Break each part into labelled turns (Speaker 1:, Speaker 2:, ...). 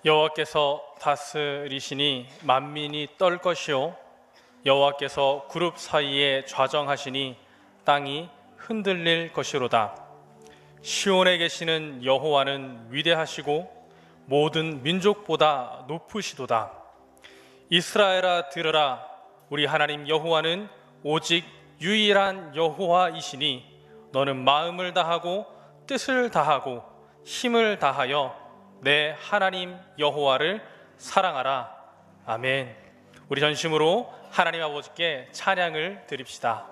Speaker 1: 여호와께서 다스리시니 만민이 떨 것이요 여호와께서 그룹 사이에 좌정하시니 땅이 흔들릴 것이로다. 시온에 계시는 여호와는 위대하시고 모든 민족보다 높으시도다. 이스라엘아 들으라. 우리 하나님 여호와는 오직 유일한 여호와이시니 너는 마음을 다하고 뜻을 다하고 힘을 다하여 내 하나님 여호와를 사랑하라. 아멘. 우리 전심으로 하나님 아버지께 찬양을 드립시다.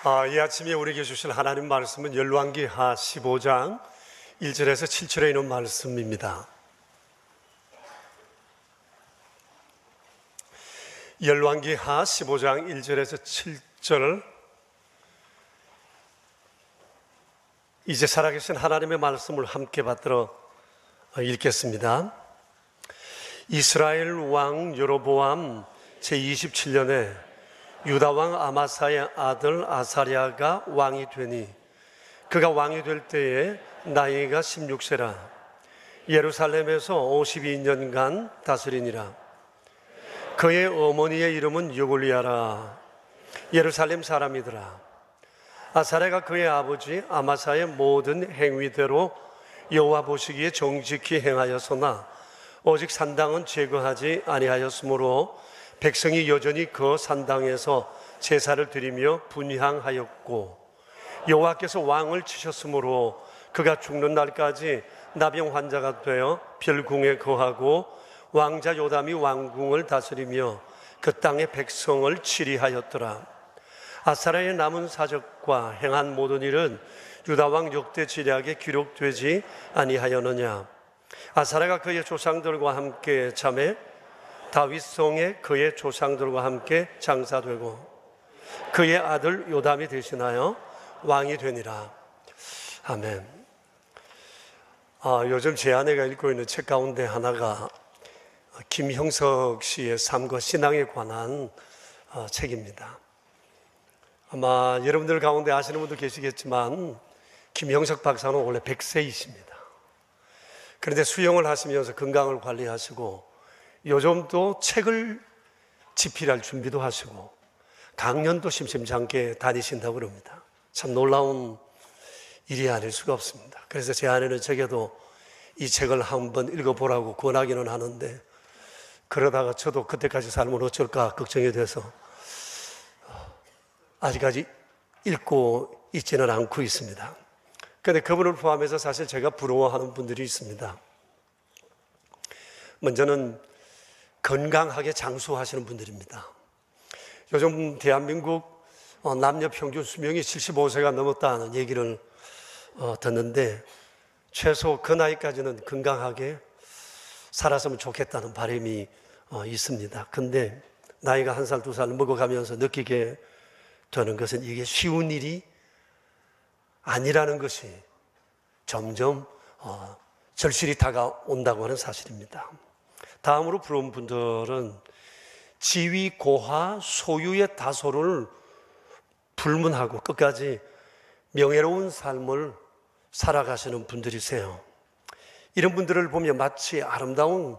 Speaker 2: 이 아침에 우리에게 주실 하나님 말씀은 열왕기하 15장 1절에서 7절에 있는 말씀입니다. 열왕기하 15장 1절에서 7절, 이제 살아계신 하나님의 말씀을 함께 받들어 읽겠습니다. 이스라엘 왕 여로보암 제27년에 유다 왕 아마사의 아들 아사랴가 왕이 되니 그가 왕이 될 때에 나이가 16세라. 예루살렘에서 52년간 다스리니라. 그의 어머니의 이름은 여골리아라. 예루살렘 사람이더라. 아사랴가 그의 아버지 아마사의 모든 행위대로 여호와 보시기에 정직히 행하였으나 오직 산당은 제거하지 아니하였으므로 백성이 여전히 그 산당에서 제사를 드리며 분향하였고, 여호와께서 왕을 치셨으므로 그가 죽는 날까지 나병 환자가 되어 별궁에 거하고 왕자 요담이 왕궁을 다스리며 그 땅의 백성을 치리하였더라. 아사랴의 남은 사적과 행한 모든 일은 유다 왕 역대 지략에 기록되지 아니하였느냐. 아사랴가 그의 조상들과 함께 잠에 다윗성에 그의 조상들과 함께 장사되고 그의 아들 요담이 대신하여 왕이 되니라. 아멘. 요즘 제 아내가 읽고 있는 책 가운데 하나가 김형석 씨의 삶과 신앙에 관한 책입니다. 아마 여러분들 가운데 아시는 분도 계시겠지만 김형석 박사는 원래 100세이십니다. 그런데 수영을 하시면서 건강을 관리하시고 요즘도 책을 집필할 준비도 하시고 강연도 심심치 않게 다니신다고 그럽니다. 참 놀라운 일이 아닐 수가 없습니다. 그래서 제 아내는 제게도 이 책을 한번 읽어보라고 권하기는 하는데, 그러다가 저도 그때까지 살면 어쩔까 걱정이 돼서 아직까지 읽고 있지는 않고 있습니다. 그런데 그분을 포함해서 사실 제가 부러워하는 분들이 있습니다. 먼저는 건강하게 장수하시는 분들입니다. 요즘 대한민국 남녀 평균 수명이 75세가 넘었다는 얘기를 듣는데, 최소 그 나이까지는 건강하게 살았으면 좋겠다는 바람이 있습니다. 근데 나이가 1살, 2살 먹어가면서 느끼게 되는 것은 이게 쉬운 일이 아니라는 것이 점점 절실히 다가온다고 하는 사실입니다. 다음으로 부러운 분들은 지위, 고하, 소유의 다소를 불문하고 끝까지 명예로운 삶을 살아가시는 분들이세요. 이런 분들을 보면 마치 아름다운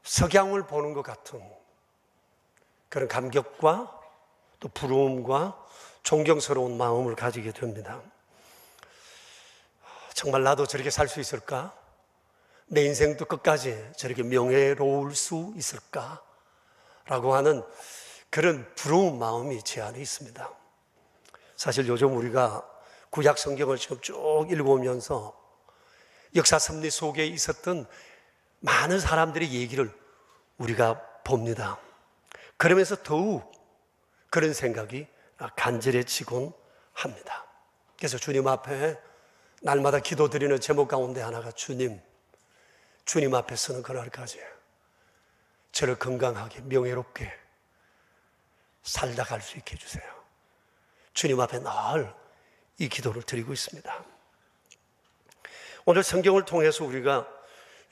Speaker 2: 석양을 보는 것 같은 그런 감격과 또 부러움과 존경스러운 마음을 가지게 됩니다. 정말 나도 저렇게 살 수 있을까? 내 인생도 끝까지 저렇게 명예로울 수 있을까? 라고 하는 그런 부러운 마음이 제 안에 있습니다. 사실 요즘 우리가 구약 성경을 지금 쭉 읽어오면서 역사 섭리 속에 있었던 많은 사람들의 얘기를 우리가 봅니다. 그러면서 더욱 그런 생각이 간절해지곤 합니다. 그래서 주님 앞에 날마다 기도드리는 제목 가운데 하나가 주님 앞에 서는 그날까지 저를 건강하게 명예롭게 살다 갈 수 있게 해주세요. 주님 앞에 늘 이 기도를 드리고 있습니다. 오늘 성경을 통해서 우리가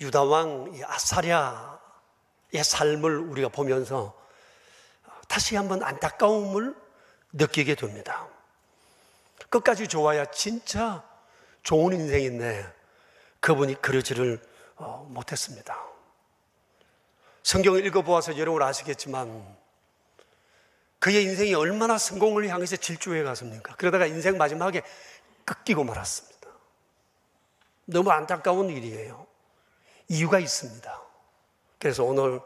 Speaker 2: 유다왕 아사랴의 삶을 우리가 보면서 다시 한번 안타까움을 느끼게 됩니다. 끝까지 좋아야 진짜 좋은 인생인데 그분이 그러지를 못했습니다. 성경을 읽어보아서 여러분 아시겠지만 그의 인생이 얼마나 성공을 향해서 질주해 갔습니까? 그러다가 인생 마지막에 꺾이고 말았습니다. 너무 안타까운 일이에요. 이유가 있습니다. 그래서 오늘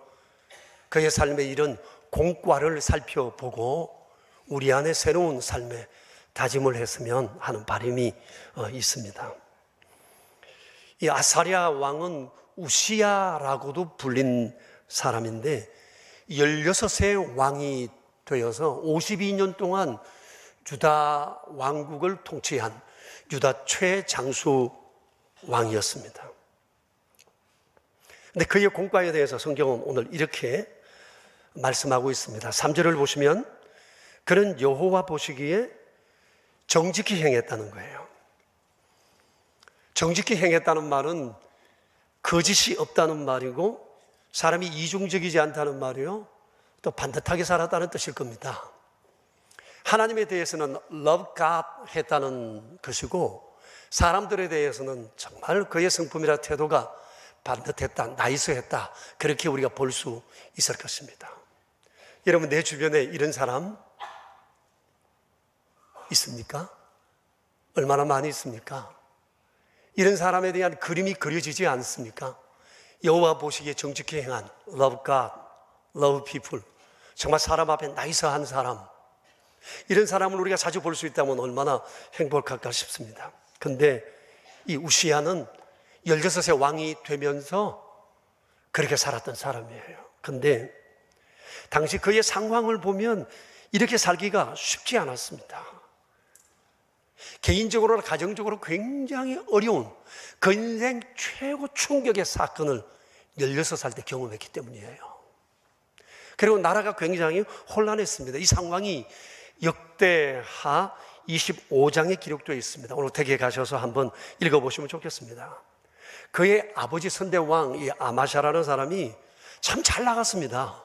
Speaker 2: 그의 삶의 이런 공과를 살펴보고 우리 안에 새로운 삶의 다짐을 했으면 하는 바람이 있습니다. 이 아사랴 왕은 우시야라고도 불린 사람인데 16세 왕이 되어서 52년 동안 유다 왕국을 통치한 유다 최장수 왕이었습니다. 근데 그의 공과에 대해서 성경은 오늘 이렇게 말씀하고 있습니다. 3절을 보시면 그는 여호와 보시기에 정직히 행했다는 거예요. 정직히 행했다는 말은 거짓이 없다는 말이고 사람이 이중적이지 않다는 말이요, 또 반듯하게 살았다는 뜻일 겁니다. 하나님에 대해서는 love God 했다는 것이고 사람들에 대해서는 정말 그의 성품이라 태도가 반듯했다, 나이스했다, 그렇게 우리가 볼 수 있을 것입니다. 여러분, 내 주변에 이런 사람 있습니까? 얼마나 많이 있습니까? 이런 사람에 대한 그림이 그려지지 않습니까? 여호와 보시기에 정직히 행한 love God, love people, 정말 사람 앞에 나이스한 사람, 이런 사람을 우리가 자주 볼 수 있다면 얼마나 행복할까 싶습니다. 그런데 이 우시야는 16세 왕이 되면서 그렇게 살았던 사람이에요. 그런데 당시 그의 상황을 보면 이렇게 살기가 쉽지 않았습니다. 개인적으로나 가정적으로 굉장히 어려운 그 인생 최고 충격의 사건을 16살 때 경험했기 때문이에요. 그리고 나라가 굉장히 혼란했습니다. 이 상황이 역대하 25장에 기록되어 있습니다. 오늘 댁에 가셔서 한번 읽어보시면 좋겠습니다. 그의 아버지 선대왕 이 아마샤라는 사람이 참 잘 나갔습니다.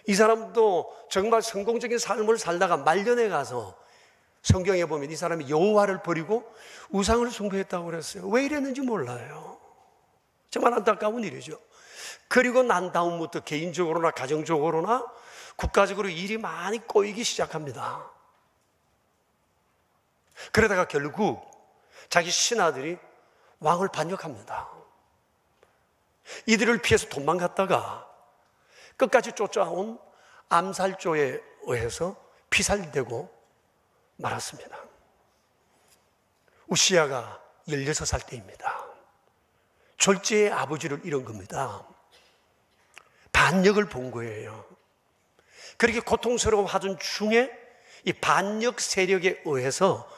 Speaker 2: 이 사람도 정말 성공적인 삶을 살다가 말년에 가서 성경에 보면 이 사람이 여호와를 버리고 우상을 숭배했다고 그랬어요. 왜 이랬는지 몰라요. 정말 안타까운 일이죠. 그리고 난 다음부터 개인적으로나 가정적으로나 국가적으로 일이 많이 꼬이기 시작합니다. 그러다가 결국 자기 신하들이 왕을 반역합니다. 이들을 피해서 도망갔다가 끝까지 쫓아온 암살조에 의해서 피살되고 말았습니다. 우시야가 16살 때입니다. 졸지의 아버지를 잃은 겁니다. 반역을 본 거예요. 그렇게 고통스러워하던 중에 이 반역 세력에 의해서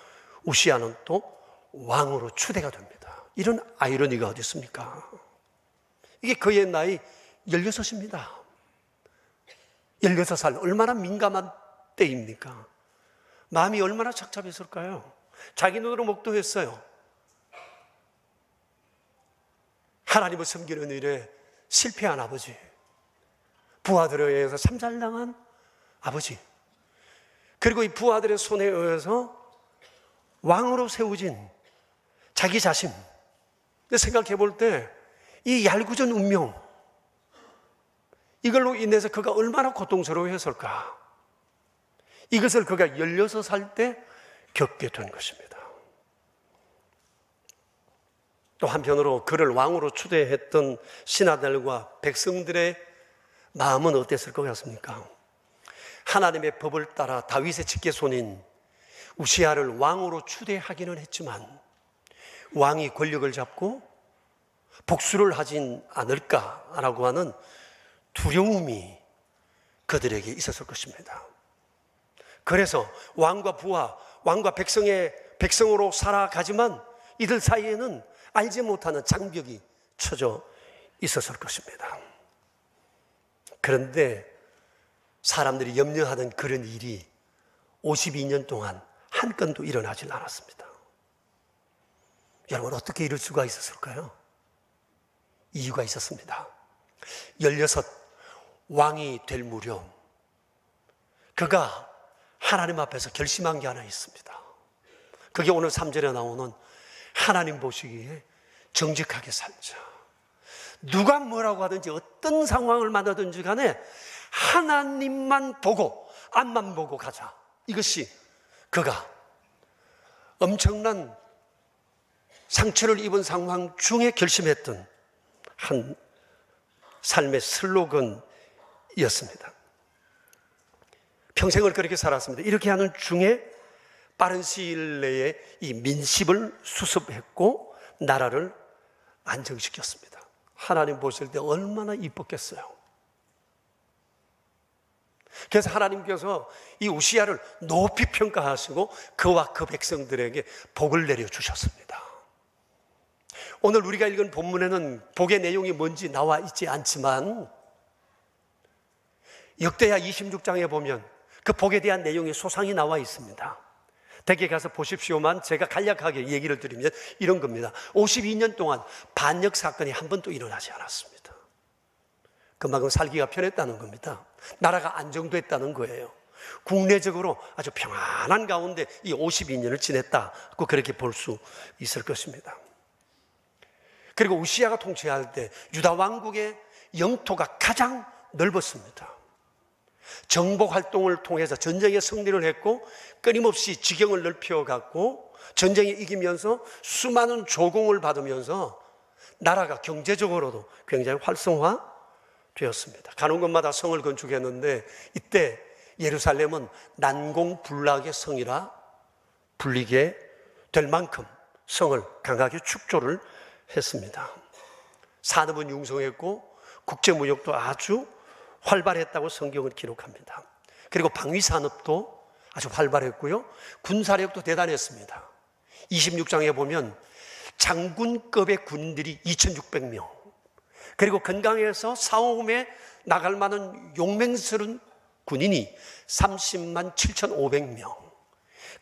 Speaker 2: 우시야는 또 왕으로 추대가 됩니다. 이런 아이러니가 어디 있습니까? 이게 그의 나이 16입니다. 16살, 얼마나 민감한 때입니까? 마음이 얼마나 착잡했을까요? 자기 눈으로 목도했어요. 하나님을 섬기는 일에 실패한 아버지, 부하들에 의해서 참살당한 아버지, 그리고 이 부하들의 손에 의해서 왕으로 세워진 자기 자신. 생각해 볼 때 이 얄궂은 운명, 이걸로 인해서 그가 얼마나 고통스러워했을까. 이것을 그가 16살 때 겪게 된 것입니다. 또 한편으로 그를 왕으로 추대했던 신하들과 백성들의 마음은 어땠을 것 같습니까? 하나님의 법을 따라 다윗의 직계손인 우시야를 왕으로 추대하기는 했지만 왕이 권력을 잡고 복수를 하진 않을까라고 하는 두려움이 그들에게 있었을 것입니다. 그래서 왕과 부하, 왕과 백성으로 살아가지만 이들 사이에는 알지 못하는 장벽이 쳐져 있었을 것입니다. 그런데 사람들이 염려하던 그런 일이 52년 동안 한 건도 일어나질 않았습니다. 여러분, 어떻게 이럴 수가 있었을까요? 이유가 있었습니다. 16 왕이 될 무렵 그가 하나님 앞에서 결심한 게 하나 있습니다. 그게 오늘 3절에 나오는 하나님 보시기에 정직하게 살자. 누가 뭐라고 하든지 어떤 상황을 만나든지 간에 하나님만 보고 앞만 보고 가자. 이것이 그가 엄청난 상처를 입은 상황 중에 결심했던 한 삶의 슬로건이었습니다. 평생을 그렇게 살았습니다. 이렇게 하는 중에 빠른 시일 내에 이 민심을 수습했고 나라를 안정시켰습니다. 하나님 보실 때 얼마나 이뻤겠어요. 그래서 하나님께서 이 우시야를 높이 평가하시고 그와 그 백성들에게 복을 내려주셨습니다. 오늘 우리가 읽은 본문에는 복의 내용이 뭔지 나와 있지 않지만 역대하 26장에 보면 그 복에 대한 내용의 소상히 나와 있습니다. 댁에 가서 보십시오만 제가 간략하게 얘기를 드리면 이런 겁니다. 52년 동안 반역 사건이 한 번도 일어나지 않았습니다. 그만큼 살기가 편했다는 겁니다. 나라가 안정됐다는 거예요. 국내적으로 아주 평안한 가운데 이 52년을 지냈다고 그렇게 볼 수 있을 것입니다. 그리고 우시야가 통치할 때 유다 왕국의 영토가 가장 넓었습니다. 정복 활동을 통해서 전쟁에 승리를 했고 끊임없이 지경을 넓혀갔고 전쟁에 이기면서 수많은 조공을 받으면서 나라가 경제적으로도 굉장히 활성화되었습니다. 가는 곳마다 성을 건축했는데 이때 예루살렘은 난공불락의 성이라 불리게 될 만큼 성을 강하게 축조를 했습니다. 산업은 융성했고 국제무역도 아주 활발했다고 성경을 기록합니다. 그리고 방위산업도 아주 활발했고요. 군사력도 대단했습니다. 26장에 보면 장군급의 군인들이 2600명, 그리고 건강에서 싸움에 나갈 만한 용맹스러운 군인이 30만 7500명,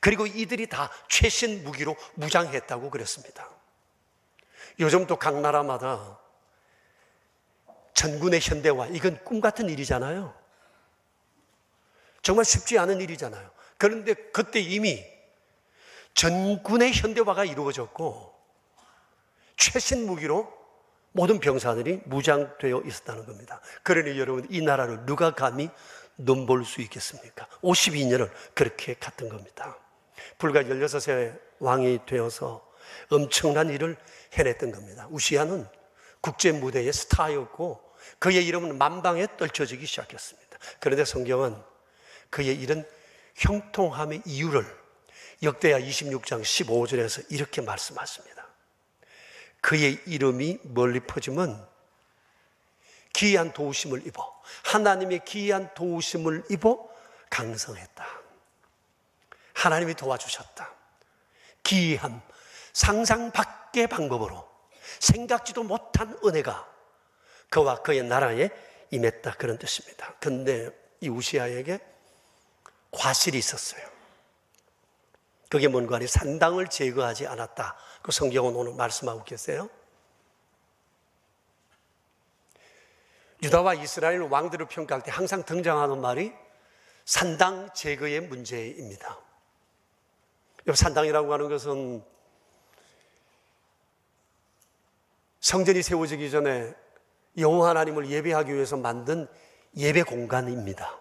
Speaker 2: 그리고 이들이 다 최신 무기로 무장했다고 그랬습니다. 요즘도 각 나라마다 전군의 현대화, 이건 꿈 같은 일이잖아요. 정말 쉽지 않은 일이잖아요. 그런데 그때 이미 전군의 현대화가 이루어졌고 최신 무기로 모든 병사들이 무장되어 있었다는 겁니다. 그러니 여러분, 이 나라를 누가 감히 넘볼 수 있겠습니까? 52년을 그렇게 갔던 겁니다. 불과 16세 왕이 되어서 엄청난 일을 해냈던 겁니다. 우시야는 국제 무대의 스타였고 그의 이름은 만방에 떨쳐지기 시작했습니다. 그런데 성경은 그의 이런 형통함의 이유를 역대하 26장 15절에서 이렇게 말씀하십니다. 그의 이름이 멀리 퍼지면 기이한 도우심을 입어, 하나님의 기이한 도우심을 입어 강성했다. 하나님이 도와주셨다. 기이함, 상상 밖의 방법으로 생각지도 못한 은혜가 그와 그의 나라에 임했다, 그런 뜻입니다. 그런데 이 우시야에게 과실이 있었어요. 그게 뭔가 하니 산당을 제거하지 않았다. 그 성경은 오늘 말씀하고 계세요. 유다와 이스라엘 왕들을 평가할 때 항상 등장하는 말이 산당 제거의 문제입니다. 산당이라고 하는 것은 성전이 세워지기 전에 여호와 하나님을 예배하기 위해서 만든 예배 공간입니다.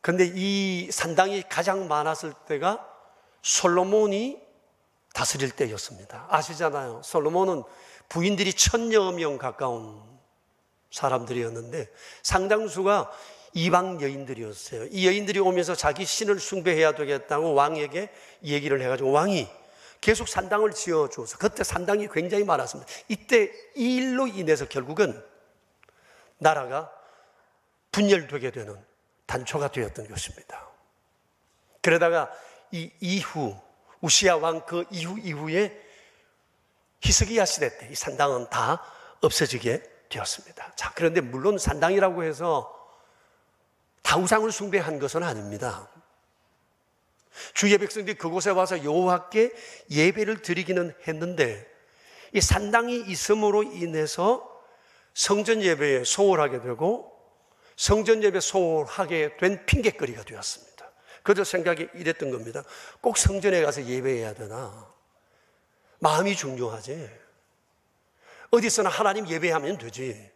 Speaker 2: 그런데 이 산당이 가장 많았을 때가 솔로몬이 다스릴 때였습니다. 아시잖아요. 솔로몬은 부인들이 1000여 명 가까운 사람들이었는데 상당수가 이방 여인들이었어요. 이 여인들이 오면서 자기 신을 숭배해야 되겠다고 왕에게 얘기를 해가지고 왕이 계속 산당을 지어줘서 그때 산당이 굉장히 많았습니다. 이때 이 일로 인해서 결국은 나라가 분열되게 되는 단초가 되었던 것입니다. 그러다가 이 이후 우시야 왕 그 이후에 히스기야 시대 때 이 산당은 다 없어지게 되었습니다. 자, 그런데 물론 산당이라고 해서 다 우상을 숭배한 것은 아닙니다. 주의 백성들이 그곳에 와서 여호와께 예배를 드리기는 했는데 이 산당이 있음으로 인해서 성전 예배에 소홀하게 되고 성전 예배 소홀하게 된 핑계거리가 되었습니다. 그저 생각이 이랬던 겁니다. 꼭 성전에 가서 예배해야 되나? 마음이 중요하지. 어디서나 하나님 예배하면 되지.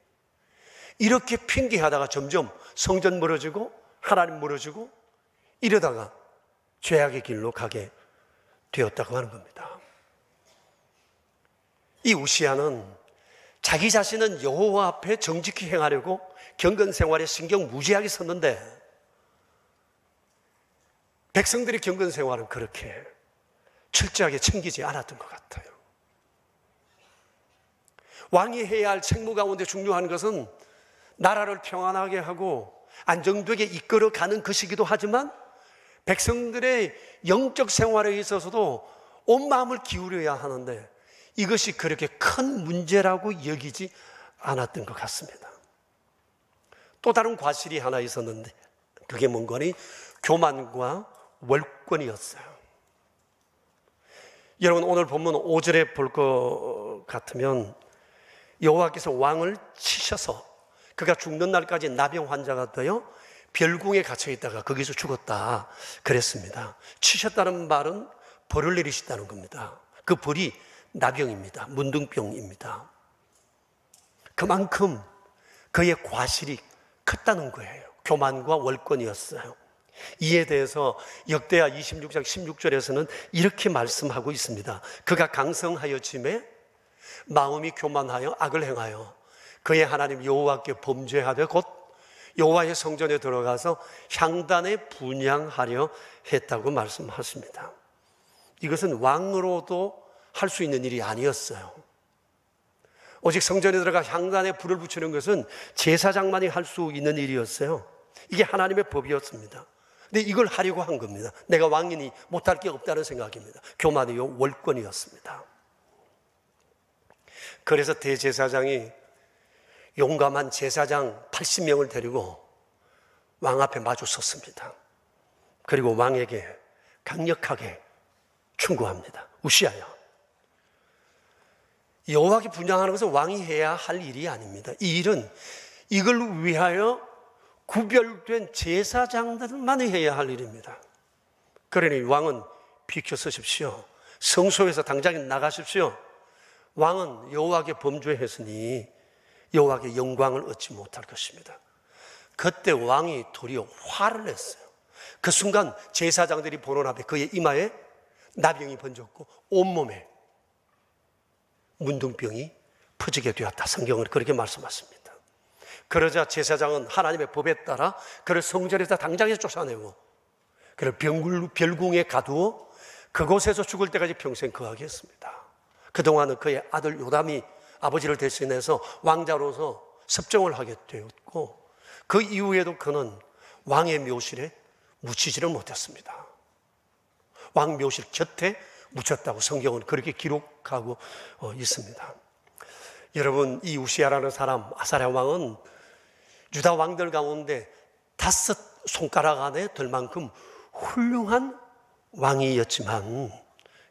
Speaker 2: 이렇게 핑계하다가 점점 성전 멀어지고 하나님 멀어지고 이러다가 죄악의 길로 가게 되었다고 하는 겁니다. 이 우시야는 자기 자신은 여호와 앞에 정직히 행하려고 경건 생활에 신경 무지하게 썼는데 백성들의 경건 생활은 그렇게 철저하게 챙기지 않았던 것 같아요. 왕이 해야 할 책무 가운데 중요한 것은 나라를 평안하게 하고 안정되게 이끌어가는 것이기도 하지만 백성들의 영적 생활에 있어서도 온 마음을 기울여야 하는데 이것이 그렇게 큰 문제라고 여기지 않았던 것 같습니다. 또 다른 과실이 하나 있었는데 그게 뭔가니 교만과 월권이었어요. 여러분 오늘 본문 5절에 볼 것 같으면 여호와께서 왕을 치셔서 그가 죽는 날까지 나병 환자가 되어 별궁에 갇혀 있다가 거기서 죽었다 그랬습니다. 치셨다는 말은 벌을 내리셨다는 겁니다. 그 벌이 나병입니다. 문둥병입니다. 그만큼 그의 과실이 컸다는 거예요. 교만과 월권이었어요. 이에 대해서 역대하 26장 16절에서는 이렇게 말씀하고 있습니다. 그가 강성하여짐에 마음이 교만하여 악을 행하여 그의 하나님 여호와께 범죄하되 곧 여호와의 성전에 들어가서 향단에 분향하려 했다고 말씀하십니다. 이것은 왕으로도 할 수 있는 일이 아니었어요. 오직 성전에 들어가 향단에 불을 붙이는 것은 제사장만이 할 수 있는 일이었어요. 이게 하나님의 법이었습니다. 근데 이걸 하려고 한 겁니다. 내가 왕이니 못할 게 없다는 생각입니다. 교만이요 월권이었습니다. 그래서 대제사장이 용감한 제사장 80명을 데리고 왕 앞에 마주 섰습니다. 그리고 왕에게 강력하게 충고합니다. 우시아야, 여호와께 분향하는 것은 왕이 해야 할 일이 아닙니다. 이 일은 이걸 위하여 구별된 제사장들만이 해야 할 일입니다. 그러니 왕은 비켜 서십시오. 성소에서 당장 나가십시오. 왕은 여호와께 범죄했으니 여호와께 영광을 얻지 못할 것입니다. 그때 왕이 도리어 화를 냈어요. 그 순간 제사장들이 보는 앞에 그의 이마에 나병이 번졌고 온몸에 문둥병이 퍼지게 되었다. 성경은 그렇게 말씀하십니다. 그러자 제사장은 하나님의 법에 따라 그를 성전에서 당장에 쫓아내고 그를 별궁에 가두어 그곳에서 죽을 때까지 평생 거하게 했습니다. 그동안은 그의 아들 요담이 아버지를 대신해서 왕자로서 섭정을 하게 되었고 그 이후에도 그는 왕의 묘실에 묻히지를 못했습니다. 왕 묘실 곁에 묻혔다고 성경은 그렇게 기록하고 있습니다. 여러분, 이 우시아라는 사람, 아사랴 왕은 유다 왕들 가운데 5 손가락 안에 들 만큼 훌륭한 왕이었지만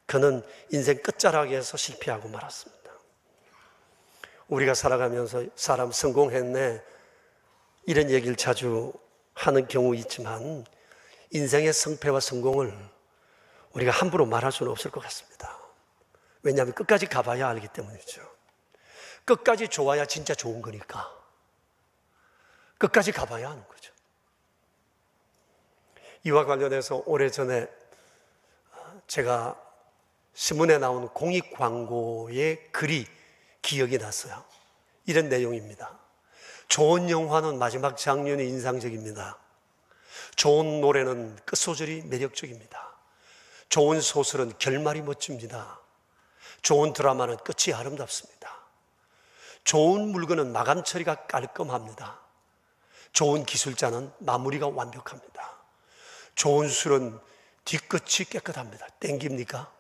Speaker 2: 그는 인생 끝자락에서 실패하고 말았습니다. 우리가 살아가면서 사람 성공했네 이런 얘기를 자주 하는 경우 있지만 인생의 성패와 성공을 우리가 함부로 말할 수는 없을 것 같습니다. 왜냐하면 끝까지 가봐야 알기 때문이죠. 끝까지 좋아야 진짜 좋은 거니까 끝까지 가봐야 하는 거죠. 이와 관련해서 오래전에 제가 신문에 나온 공익 광고의 글이 기억이 났어요. 이런 내용입니다. 좋은 영화는 마지막 장면이 인상적입니다. 좋은 노래는 끝소절이 매력적입니다. 좋은 소설은 결말이 멋집니다. 좋은 드라마는 끝이 아름답습니다. 좋은 물건은 마감 처리가 깔끔합니다. 좋은 기술자는 마무리가 완벽합니다. 좋은 술은 뒤끝이 깨끗합니다. 땡깁니까?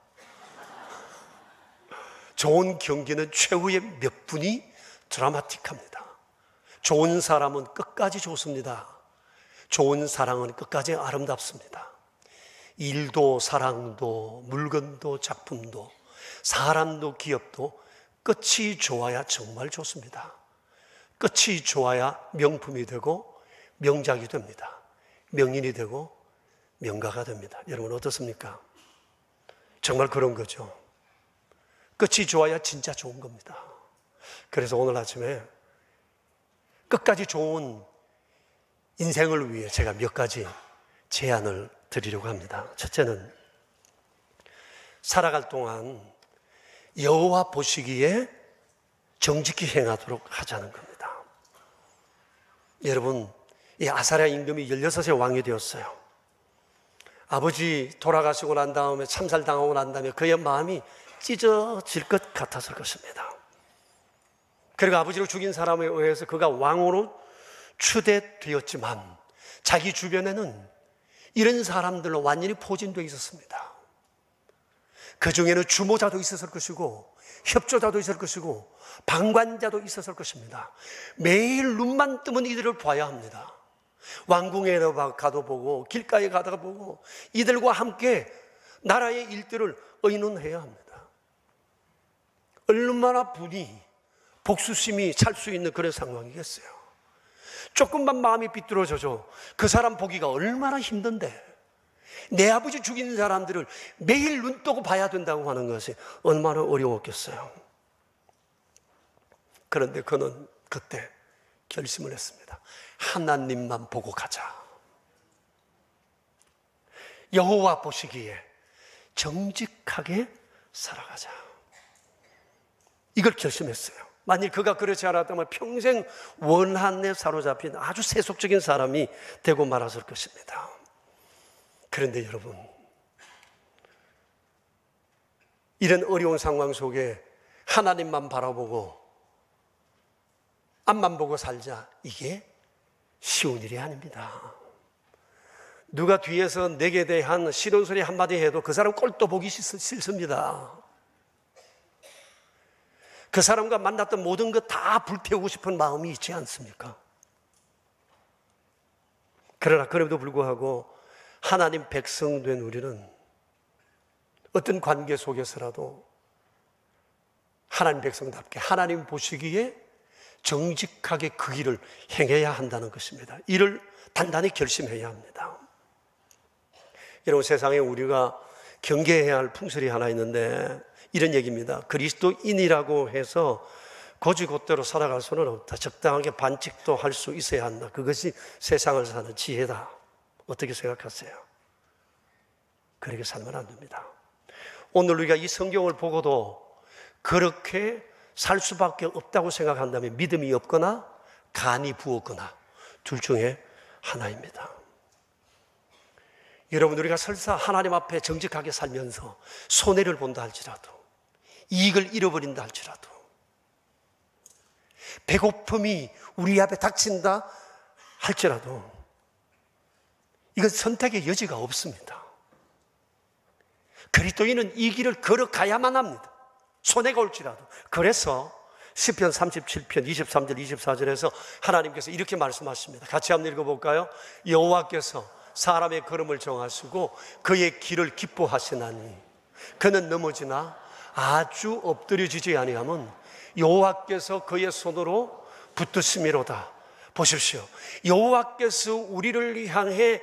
Speaker 2: 좋은 경기는 최후의 몇 분이 드라마틱합니다. 좋은 사람은 끝까지 좋습니다. 좋은 사랑은 끝까지 아름답습니다. 일도 사랑도 물건도 작품도 사람도 기업도 끝이 좋아야 정말 좋습니다. 끝이 좋아야 명품이 되고 명작이 됩니다. 명인이 되고 명가가 됩니다. 여러분 어떻습니까? 정말 그런 거죠. 끝이 좋아야 진짜 좋은 겁니다. 그래서 오늘 아침에 끝까지 좋은 인생을 위해 제가 몇 가지 제안을 드리려고 합니다. 첫째는 살아갈 동안 여호와 보시기에 정직히 행하도록 하자는 겁니다. 여러분, 이 아사랴 임금이 16세 왕이 되었어요. 아버지 돌아가시고 난 다음에 참살당하고 난 다음에 그의 마음이 찢어질 것 같았을 것입니다. 그리고 아버지를 죽인 사람에 의해서 그가 왕으로 추대되었지만 자기 주변에는 이런 사람들로 완전히 포진되어 있었습니다. 그 중에는 주모자도 있었을 것이고 협조자도 있을 것이고 방관자도 있었을 것입니다. 매일 눈만 뜨면 이들을 봐야 합니다. 왕궁에 가도 보고 길가에 가다가 보고 이들과 함께 나라의 일들을 의논해야 합니다. 얼마나 분이 복수심이 찰 수 있는 그런 상황이겠어요. 조금만 마음이 삐뚤어져도 그 사람 보기가 얼마나 힘든데, 내 아버지 죽인 사람들을 매일 눈 뜨고 봐야 된다고 하는 것이 얼마나 어려웠겠어요. 그런데 그는 그때 결심을 했습니다. 하나님만 보고 가자. 여호와 보시기에 정직하게 살아가자. 이걸 결심했어요. 만일 그가 그렇지 않았다면 평생 원한에 사로잡힌 아주 세속적인 사람이 되고 말았을 것입니다. 그런데 여러분, 이런 어려운 상황 속에 하나님만 바라보고 앞만 보고 살자, 이게 쉬운 일이 아닙니다. 누가 뒤에서 내게 대한 싫은 소리 한마디 해도 그 사람 꼴도 보기 싫습니다. 그 사람과 만났던 모든 것 다 불태우고 싶은 마음이 있지 않습니까? 그러나 그럼에도 불구하고 하나님 백성 된 우리는 어떤 관계 속에서라도 하나님 백성답게 하나님 보시기에 정직하게 그 길을 행해야 한다는 것입니다. 이를 단단히 결심해야 합니다. 여러분, 세상에 우리가 경계해야 할 풍설이 하나 있는데 이런 얘기입니다. 그리스도인이라고 해서 고지곧대로 살아갈 수는 없다. 적당하게 반칙도 할 수 있어야 한다. 그것이 세상을 사는 지혜다. 어떻게 생각하세요? 그렇게 살면 안 됩니다. 오늘 우리가 이 성경을 보고도 그렇게 살 수밖에 없다고 생각한다면 믿음이 없거나 간이 부었거나 둘 중에 하나입니다. 여러분, 우리가 설사 하나님 앞에 정직하게 살면서 손해를 본다 할지라도, 이익을 잃어버린다 할지라도, 배고픔이 우리 앞에 닥친다 할지라도 이건 선택의 여지가 없습니다. 그리스도인은 이 길을 걸어가야만 합니다. 손해가 올지라도. 그래서 시편 37편 23절 24절에서 하나님께서 이렇게 말씀하십니다. 같이 한번 읽어볼까요? 여호와께서 사람의 걸음을 정하시고 그의 길을 기뻐하시나니 그는 넘어지나 아주 엎드려지지 아니하면 여호와께서 그의 손으로 붙드심이로다. 보십시오. 여호와께서 우리를 향해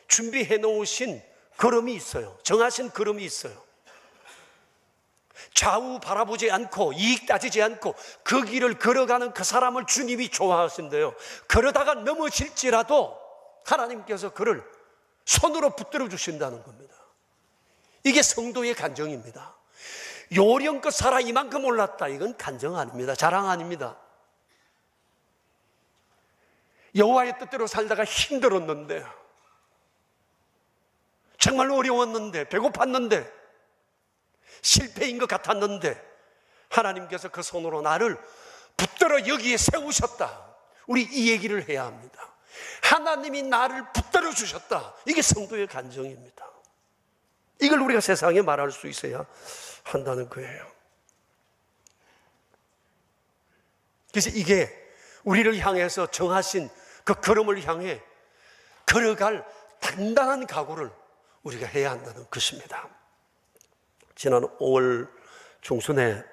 Speaker 2: 준비해 놓으신 걸음이 있어요. 정하신 걸음이 있어요. 좌우 바라보지 않고 이익 따지지 않고 그 길을 걸어가는 그 사람을 주님이 좋아하신대요. 그러다가 넘어질지라도 하나님께서 그를 손으로 붙들어 주신다는 겁니다. 이게 성도의 간정입니다. 요령껏 살아 이만큼 올랐다, 이건 간정 아닙니다. 자랑 아닙니다. 여호와의 뜻대로 살다가 힘들었는데, 정말 어려웠는데, 배고팠는데, 실패인 것 같았는데 하나님께서 그 손으로 나를 붙들어 여기에 세우셨다. 우리 이 얘기를 해야 합니다. 하나님이 나를 붙들어 주셨다. 이게 성도의 간정입니다. 이걸 우리가 세상에 말할 수 있어야 한다는 거예요. 그래서 이게 우리를 향해서 정하신 그 걸음을 향해 걸어갈 단단한 각오를 우리가 해야 한다는 것입니다. 지난 5월 중순에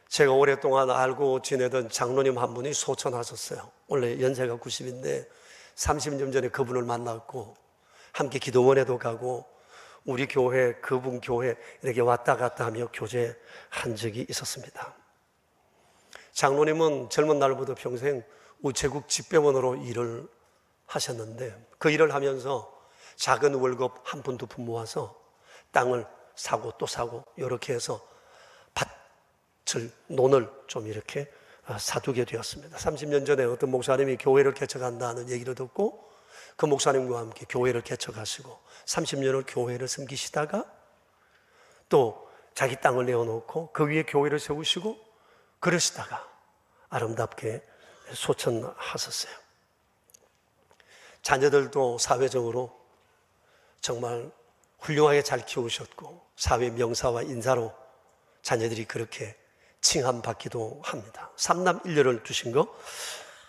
Speaker 2: 제가 오랫동안 알고 지내던 장로님 한 분이 소천하셨어요. 원래 연세가 90인데 30년 전에 그분을 만났고 함께 기도원에도 가고 우리 교회, 그분 교회 이렇게 왔다 갔다 하며 교제한 적이 있었습니다. 장로님은 젊은 날부터 평생 우체국 집배원으로 일을 하셨는데 그 일을 하면서 작은 월급 한 푼, 두 푼 모아서 땅을 사고 또 사고 이렇게 해서 밭을, 논을 좀 이렇게 사두게 되었습니다. 30년 전에 어떤 목사님이 교회를 개척한다는 얘기를 듣고 그 목사님과 함께 교회를 개척하시고 30년을 교회를 섬기시다가 또 자기 땅을 내어놓고 그 위에 교회를 세우시고 그러시다가 아름답게 소천하셨어요. 자녀들도 사회적으로 정말 훌륭하게 잘 키우셨고 사회 명사와 인사로 자녀들이 그렇게 칭함받기도 합니다. 3남 1녀를 두신 것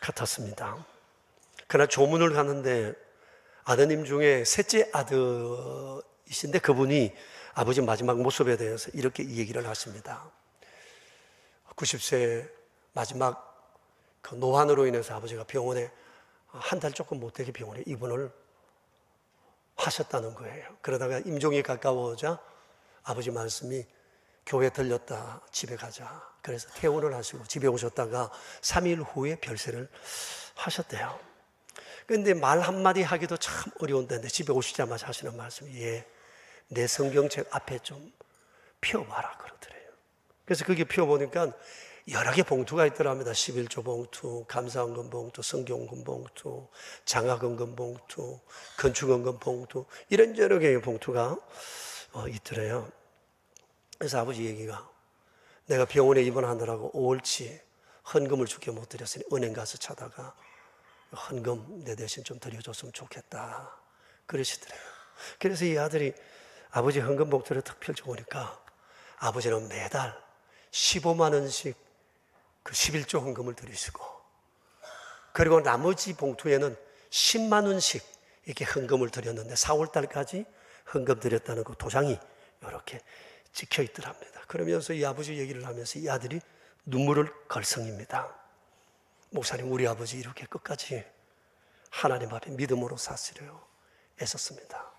Speaker 2: 같았습니다. 그러나 조문을 가는데 아드님 중에 셋째 아들이신데 그분이 아버지 마지막 모습에 대해서 이렇게 얘기를 하십니다. 90세 마지막 그 노환으로 인해서 아버지가 병원에 한 달 조금 못되게 병원에 입원을 하셨다는 거예요. 그러다가 임종이 가까워오자 아버지 말씀이 교회 들렸다 집에 가자. 그래서 퇴원을 하시고 집에 오셨다가 3일 후에 별세를 하셨대요. 그런데 말 한마디 하기도 참 어려운데 집에 오시자마자 하시는 말씀이 내 성경책 앞에 좀 펴봐라 그러더래요. 그래서 그게 펴보니까 여러 개 봉투가 있더랍니다. 11조 봉투, 감사헌금 봉투, 성경헌금 봉투, 장학헌금 봉투, 건축헌금 봉투 이런 여러 개의 봉투가 있더래요. 그래서 아버지 얘기가 내가 병원에 입원하느라고 5월치 헌금을 주게 못 드렸으니 은행 가서 찾아가 헌금 내 대신 좀 드려줬으면 좋겠다 그러시더래요. 그래서 이 아들이 아버지 헌금 봉투를 탁 펼쳐보니까 아버지는 매달 15만 원씩 그 11조 헌금을 드리시고 그리고 나머지 봉투에는 10만 원씩 이렇게 헌금을 드렸는데 4월 달까지 헌금 드렸다는 그 도장이 이렇게 찍혀 있더랍니다. 그러면서 이 아버지 얘기를 하면서 이 아들이 눈물을 걸성입니다. 목사님 우리 아버지 이렇게 끝까지 하나님 앞에 믿음으로 사시려 애썼습니다.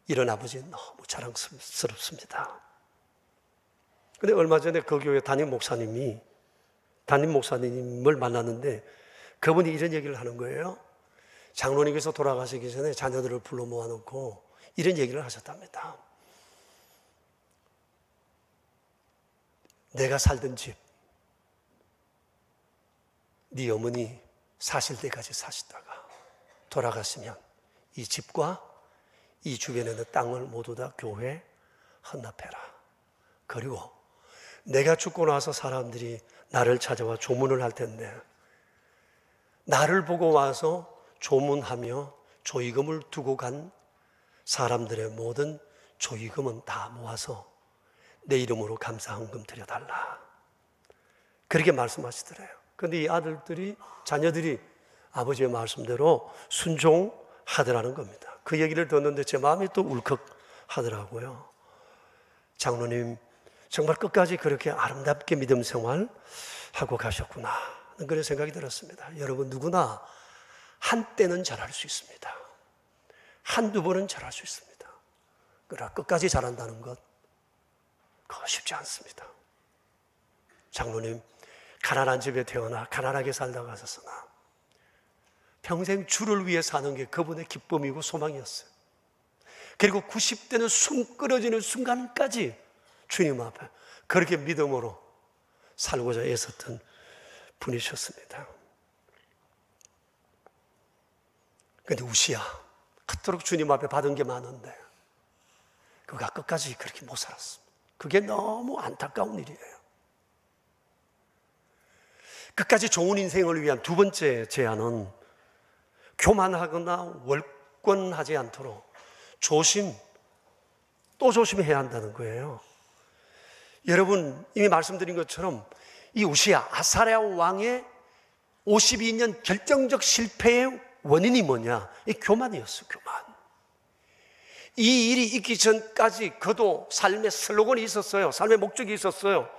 Speaker 2: 이런 아버지 너무 자랑스럽습니다. 근데 얼마 전에 그 교회 담임 목사님을 만났는데 그분이 이런 얘기를 하는 거예요. 장로님께서 돌아가시기 전에 자녀들을 불러 모아놓고 이런 얘기를 하셨답니다. 내가 살던 집, 네 어머니 사실 때까지 사시다가 돌아가시면 이 집과 이 주변에 있는 땅을 모두 다 교회에 헌납해라. 그리고 내가 죽고 나서 사람들이 나를 찾아와 조문을 할 텐데 나를 보고 와서 조문하며 조의금을 두고 간 사람들의 모든 조의금은 다 모아서 내 이름으로 감사헌금 드려달라. 그렇게 말씀하시더래요. 그런데 이 자녀들이 아버지의 말씀대로 순종하더라는 겁니다. 그 얘기를 듣는데 제 마음이 또 울컥하더라고요. 장로님 정말 끝까지 그렇게 아름답게 믿음 생활하고 가셨구나 그런 생각이 들었습니다. 여러분 누구나 한때는 잘할 수 있습니다. 한두 번은 잘할 수 있습니다. 그러나 끝까지 잘한다는 것 그거 쉽지 않습니다. 장로님 가난한 집에 태어나 가난하게 살다가 가셨으나 평생 주를 위해 사는 게 그분의 기쁨이고 소망이었어요. 그리고 90대는 숨 끊어지는 순간까지 주님 앞에 그렇게 믿음으로 살고자 애썼던 분이셨습니다. 그런데 우시야 그토록 주님 앞에 받은 게 많은데 그가 끝까지 그렇게 못 살았습니다. 그게 너무 안타까운 일이에요. 끝까지 좋은 인생을 위한 두 번째 제안은 교만하거나 월권하지 않도록 또 조심해야 한다는 거예요. 여러분 이미 말씀드린 것처럼 이 우시야 아사랴 왕의 52년 결정적 실패의 원인이 뭐냐? 이 교만이었어요. 교만. 이 일이 있기 전까지 그도 삶의 슬로건이 있었어요. 삶의 목적이 있었어요.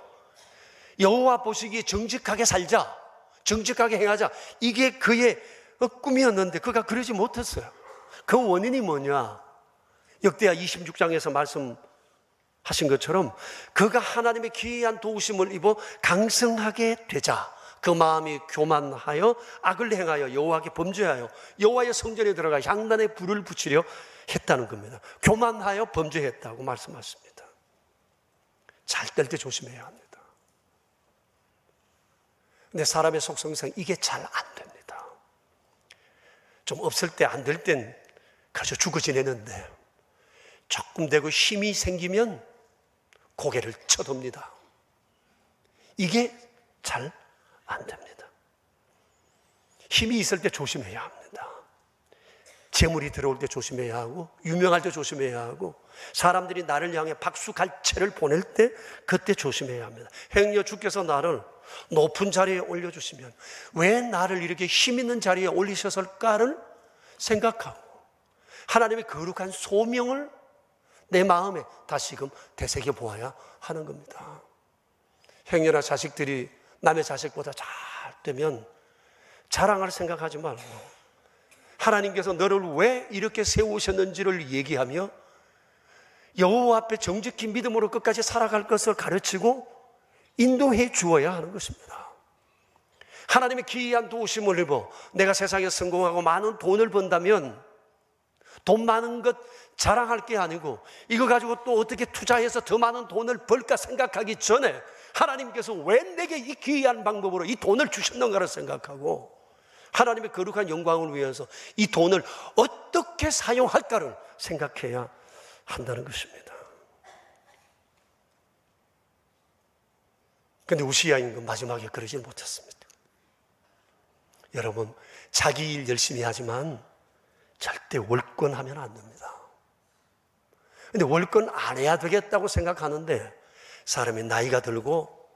Speaker 2: 여호와 보시기에 정직하게 살자, 정직하게 행하자. 이게 그의 꿈이었는데 그가 그러지 못했어요. 그 원인이 뭐냐? 역대하 26장에서 말씀하신 것처럼 그가 하나님의 기이한 도우심을 입어 강성하게 되자 그 마음이 교만하여 악을 행하여 여호와께 범죄하여 여호와의 성전에 들어가 향단에 불을 붙이려 했다는 겁니다. 교만하여 범죄했다고 말씀하십니다. 잘 될 때 조심해야 합니다. 근데 사람의 속성상 이게 잘 안 됩니다. 좀 없을 때 안 될 땐 그저 죽어 지내는데 조금 되고 힘이 생기면 고개를 쳐듭니다. 이게 잘 안 됩니다. 힘이 있을 때 조심해야 합니다. 재물이 들어올 때 조심해야 하고, 유명할 때 조심해야 하고, 사람들이 나를 향해 박수갈채를 보낼 때 그때 조심해야 합니다. 행여 주께서 나를 높은 자리에 올려주시면 왜 나를 이렇게 힘 있는 자리에 올리셨을까를 생각하고 하나님의 거룩한 소명을 내 마음에 다시금 되새겨 보아야 하는 겁니다. 행여나 자식들이 남의 자식보다 잘 되면 자랑할 생각하지 말고 하나님께서 너를 왜 이렇게 세우셨는지를 얘기하며 여호와 앞에 정직히 믿음으로 끝까지 살아갈 것을 가르치고 인도해 주어야 하는 것입니다. 하나님의 기이한 도우심을 입어 내가 세상에 성공하고 많은 돈을 번다면 돈 많은 것 자랑할 게 아니고 이거 가지고 또 어떻게 투자해서 더 많은 돈을 벌까 생각하기 전에 하나님께서 왜 내게 이 기이한 방법으로 이 돈을 주셨는가를 생각하고 하나님의 거룩한 영광을 위해서 이 돈을 어떻게 사용할까를 생각해야 한다는 것입니다. 그런데 우시야 임금 마지막에 그러지 못했습니다. 여러분, 자기 일 열심히 하지만 절대 월권하면 안 됩니다. 그런데 월권 안 해야 되겠다고 생각하는데 사람이 나이가 들고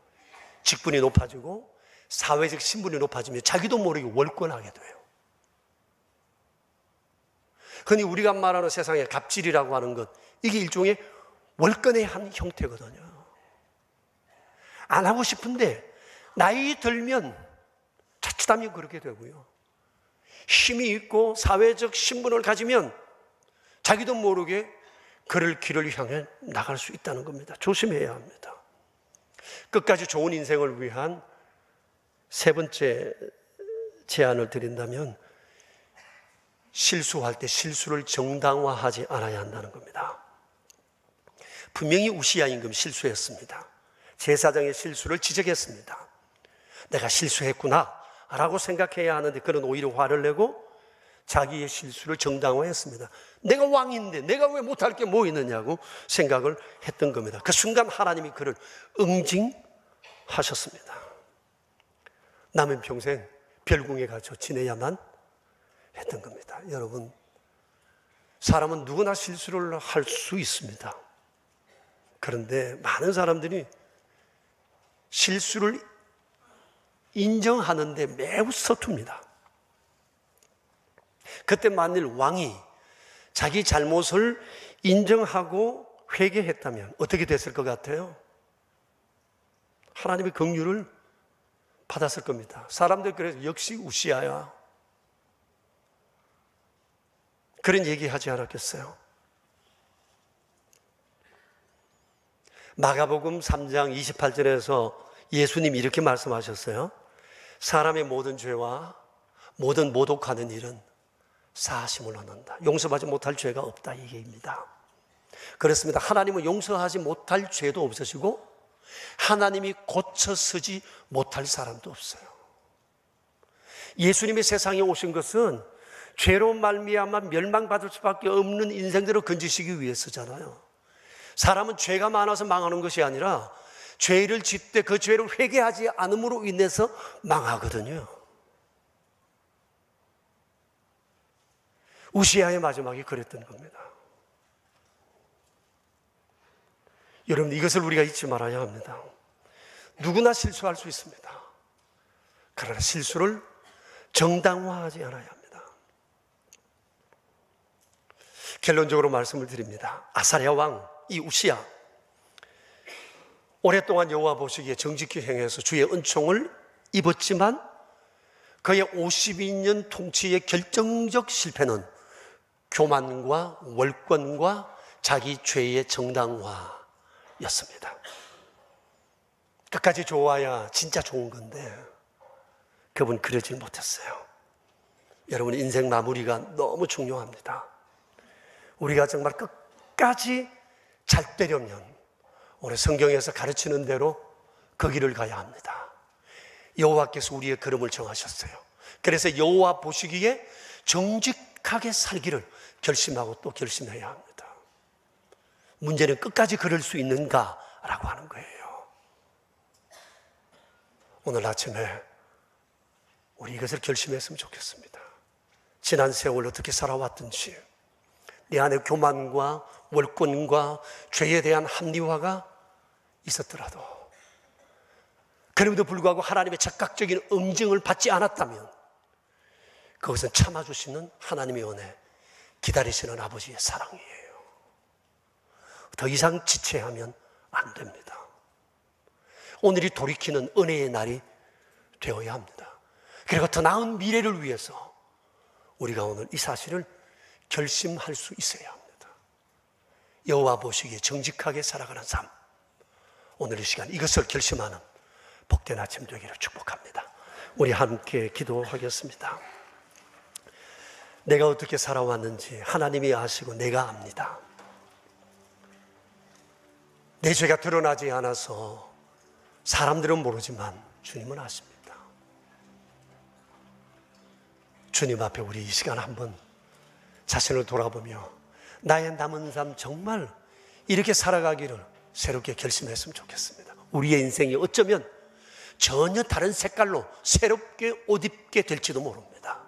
Speaker 2: 직분이 높아지고 사회적 신분이 높아지면 자기도 모르게 월권하게 돼요. 흔히 우리가 말하는 세상의 갑질이라고 하는 것, 이게 일종의 월권의 한 형태거든요. 안 하고 싶은데 나이 들면 자칫하면 그렇게 되고요. 힘이 있고 사회적 신분을 가지면 자기도 모르게 그럴 길을 향해 나갈 수 있다는 겁니다. 조심해야 합니다. 끝까지 좋은 인생을 위한 세 번째 제안을 드린다면 실수할 때 실수를 정당화하지 않아야 한다는 겁니다. 분명히 우시야 임금 실수했습니다. 제사장의 실수를 지적했습니다. 내가 실수했구나 라고 생각해야 하는데 그는 오히려 화를 내고 자기의 실수를 정당화했습니다. 내가 왕인데 내가 왜 못할 게 뭐 있느냐고 생각을 했던 겁니다. 그 순간 하나님이 그를 응징하셨습니다. 남은 평생 별궁에 갇혀 지내야만 했던 겁니다. 여러분, 사람은 누구나 실수를 할 수 있습니다. 그런데 많은 사람들이 실수를 인정하는데 매우 서툽니다. 그때 만일 왕이 자기 잘못을 인정하고 회개했다면 어떻게 됐을 것 같아요? 하나님의 긍휼을 받았을 겁니다. 사람들 그래서 역시 우시야야 그런 얘기하지 않았겠어요? 마가복음 3장 28절에서 예수님이 이렇게 말씀하셨어요. 사람의 모든 죄와 모든 모독하는 일은 사하심을 얻는다. 용서하지 못할 죄가 없다, 이 얘기입니다. 그렇습니다. 하나님은 용서하지 못할 죄도 없으시고 하나님이 고쳐서지 못할 사람도 없어요. 예수님이 세상에 오신 것은 죄로 말미암아 멸망받을 수밖에 없는 인생들을 건지시기 위해서잖아요. 사람은 죄가 많아서 망하는 것이 아니라 죄를 짓되 그 죄를 회개하지 않음으로 인해서 망하거든요. 우시야의 마지막이 그랬던 겁니다. 여러분, 이것을 우리가 잊지 말아야 합니다. 누구나 실수할 수 있습니다. 그러나 실수를 정당화하지 않아야 합니다. 결론적으로 말씀을 드립니다. 아사랴 왕, 이 우시야, 오랫동안 여호와 보시기에 정직히 행해서 주의 은총을 입었지만 그의 52년 통치의 결정적 실패는 교만과 월권과 자기 죄의 정당화였습니다. 끝까지 좋아야 진짜 좋은 건데 그분 그러질 못했어요. 여러분, 인생 마무리가 너무 중요합니다. 우리가 정말 끝까지 잘 되려면 오늘 성경에서 가르치는 대로 그 길을 가야 합니다. 여호와께서 우리의 걸음을 정하셨어요. 그래서 여호와 보시기에 정직하게 살기를 결심하고 또 결심해야 합니다. 문제는 끝까지 그럴 수 있는가라고 하는 거예요. 오늘 아침에 우리 이것을 결심했으면 좋겠습니다. 지난 세월 어떻게 살아왔든지, 내 안에 교만과 월권과 죄에 대한 합리화가 있었더라도, 그럼에도 불구하고 하나님의 적극적인 응징을 받지 않았다면 그것은 참아주시는 하나님의 은혜, 기다리시는 아버지의 사랑이에요. 더 이상 지체하면 안 됩니다. 오늘이 돌이키는 은혜의 날이 되어야 합니다. 그리고 더 나은 미래를 위해서 우리가 오늘 이 사실을 결심할 수 있어야 합니다. 여호와 보시기에 정직하게 살아가는 삶, 오늘 이 시간 이것을 결심하는 복된 아침 되기를 축복합니다. 우리 함께 기도하겠습니다. 내가 어떻게 살아왔는지 하나님이 아시고 내가 압니다. 내 죄가 드러나지 않아서 사람들은 모르지만 주님은 아십니다. 주님 앞에 우리 이 시간 한번 자신을 돌아보며 나의 남은 삶 정말 이렇게 살아가기를 새롭게 결심했으면 좋겠습니다. 우리의 인생이 어쩌면 전혀 다른 색깔로 새롭게 옷 입게 될지도 모릅니다.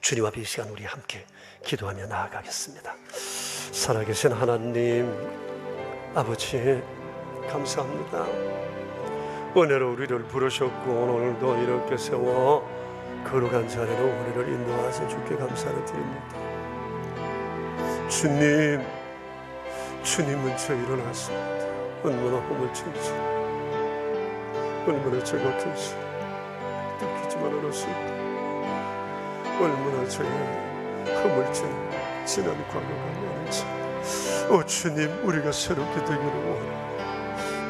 Speaker 2: 주님 앞에 이 시간 우리 함께 기도하며 나아가겠습니다. 살아계신 하나님 아버지, 감사합니다. 은혜로 우리를 부르셨고 오늘도 이렇게 세워 거룩한 자리로 우리를 인도하신 주께 감사를 드립니다. 주님은 저희를 아십니다. 얼마나 허물 친지, 얼마나 죄 같은 시 느끼지만 않았습니다. 얼마나 저희의 허물진 지난 과거가 많은지, 주님, 우리가 새롭게 되기를 원합니다.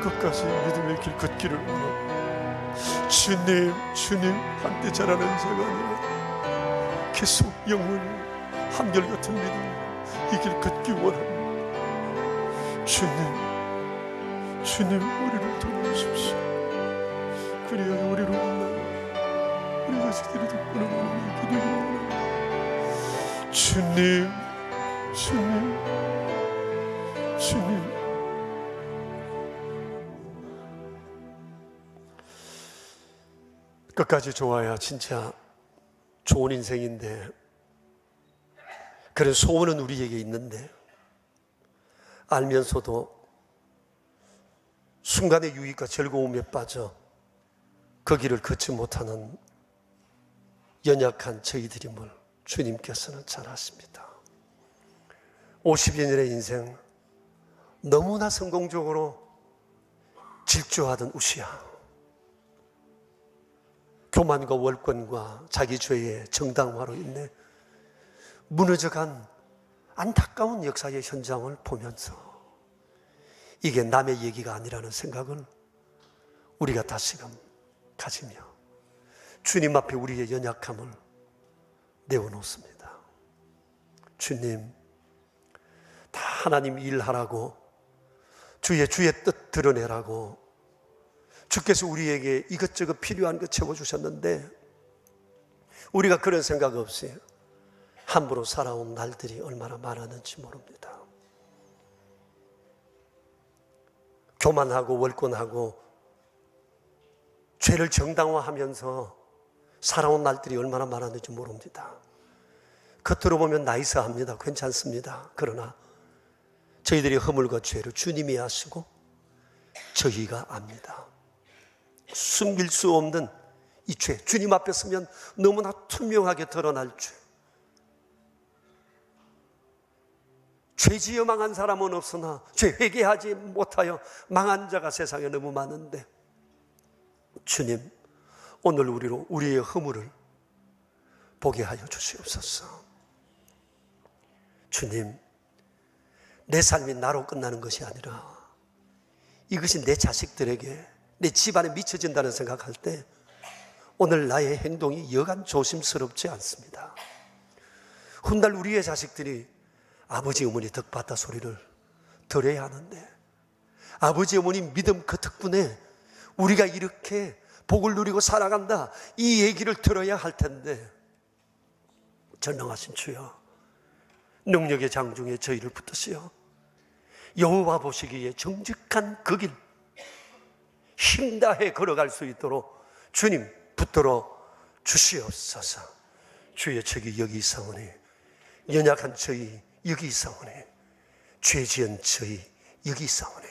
Speaker 2: 끝까지 믿음의 길 걷기를 원합니다. 주님, 한때 자라는 자가 아니라 계속 영원히 한결같은 믿음으로 이 길 걷기 원합니다. 주님, 우리를 도와주십시오. 그리하여 우리로 만나요. 우리 자식들이 듣고는 하나님의 기도를 원합니다. 주님. 끝까지 좋아야 진짜 좋은 인생인데, 그런 소원은 우리에게 있는데 알면서도 순간의 유익과 즐거움에 빠져 그 길을 걷지 못하는 연약한 저희들임을 주님께서는 잘 아십니다. 50여 년의 인생 너무나 성공적으로 질주하던 우시아, 교만과 월권과 자기 죄의 정당화로 인해 무너져간 안타까운 역사의 현장을 보면서 이게 남의 얘기가 아니라는 생각을 우리가 다시금 가지며 주님 앞에 우리의 연약함을 내어놓습니다. 주님, 다 하나님 일하라고, 주의 뜻 드러내라고 주께서 우리에게 이것저것 필요한 것 채워주셨는데 우리가 그런 생각 없이 함부로 살아온 날들이 얼마나 많았는지 모릅니다. 교만하고 월권하고 죄를 정당화하면서 살아온 날들이 얼마나 많았는지 모릅니다. 겉으로 보면 나이스합니다. 괜찮습니다. 그러나 저희들이 허물과 죄를 주님이 아시고 저희가 압니다. 숨길 수 없는 이 죄, 주님 앞에 서면 너무나 투명하게 드러날 죄지어 망한 사람은 없으나 죄 회개하지 못하여 망한 자가 세상에 너무 많은데, 주님, 오늘 우리의 허물을 보게 하여 주시옵소서. 주님, 내 삶이 나로 끝나는 것이 아니라 이것이 내 자식들에게, 내 집안에 미쳐진다는 생각할 때 오늘 나의 행동이 여간 조심스럽지 않습니다. 훗날 우리의 자식들이 아버지 어머니 덕받다 소리를 들어야 하는데, 아버지 어머니 믿음 그 덕분에 우리가 이렇게 복을 누리고 살아간다, 이 얘기를 들어야 할 텐데, 전능하신 주여, 능력의 장중에 저희를 붙드시어 여호와 보시기에 정직한 그 길 힘다해 걸어갈 수 있도록 주님 붙들어 주시옵소서. 주의 책이 여기 있사오니 연약한 저희 여기 있사오니 죄 지은 저희 여기 있사오니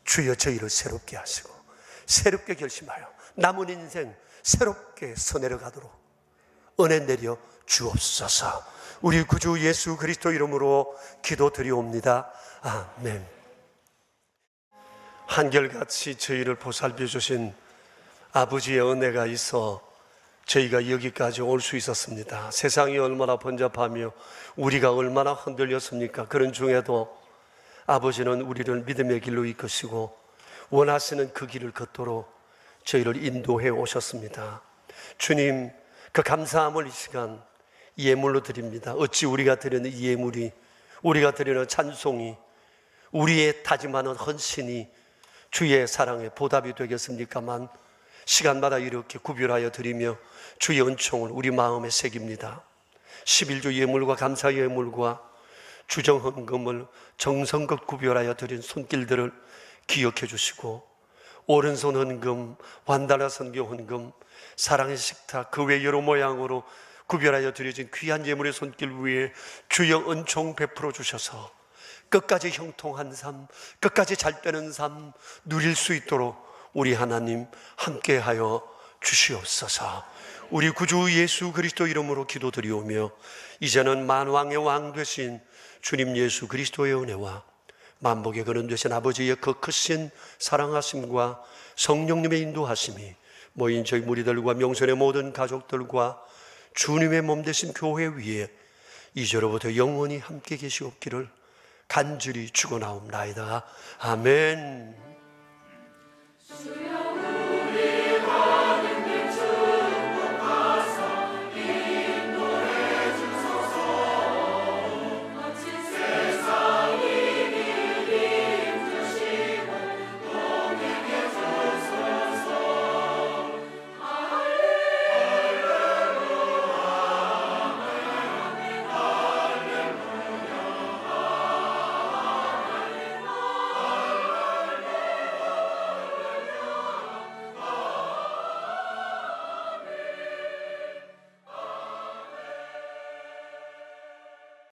Speaker 2: 주여 저희를 새롭게 하시고 새롭게 결심하여 남은 인생 새롭게 서내려가도록 은혜 내려 주옵소서. 우리 구주 예수 그리스도 이름으로 기도드리옵니다. 아멘. 한결같이 저희를 보살펴 주신 아버지의 은혜가 있어 저희가 여기까지 올 수 있었습니다. 세상이 얼마나 번잡하며 우리가 얼마나 흔들렸습니까? 그런 중에도 아버지는 우리를 믿음의 길로 이끄시고 원하시는 그 길을 걷도록 저희를 인도해 오셨습니다. 주님, 그 감사함을 이 시간 예물로 드립니다. 어찌 우리가 드리는 이 예물이, 우리가 드리는 찬송이, 우리의 다짐하는 헌신이 주의 사랑의 보답이 되겠습니까만 시간마다 이렇게 구별하여 드리며 주의 은총을 우리 마음에 새깁니다. 11조 예물과 감사 예물과 주정헌금을 정성껏 구별하여 드린 손길들을 기억해 주시고 오른손 헌금, 완달라 선교 헌금, 사랑의 식탁, 그 외 여러 모양으로 구별하여 드려진 귀한 예물의 손길 위에 주여 은총 베풀어 주셔서 끝까지 형통한 삶, 끝까지 잘 되는 삶 누릴 수 있도록 우리 하나님 함께하여 주시옵소서. 우리 구주 예수 그리스도 이름으로 기도드리오며 이제는 만왕의 왕 되신 주님 예수 그리스도의 은혜와 만복의 근원 되신 아버지의 그 크신 사랑하심과 성령님의 인도하심이 모인 저희 무리들과 명선의 모든 가족들과 주님의 몸 되신 교회 위에 이제로부터 영원히 함께 계시옵기를 간절히 축원하옵나이다. 아멘.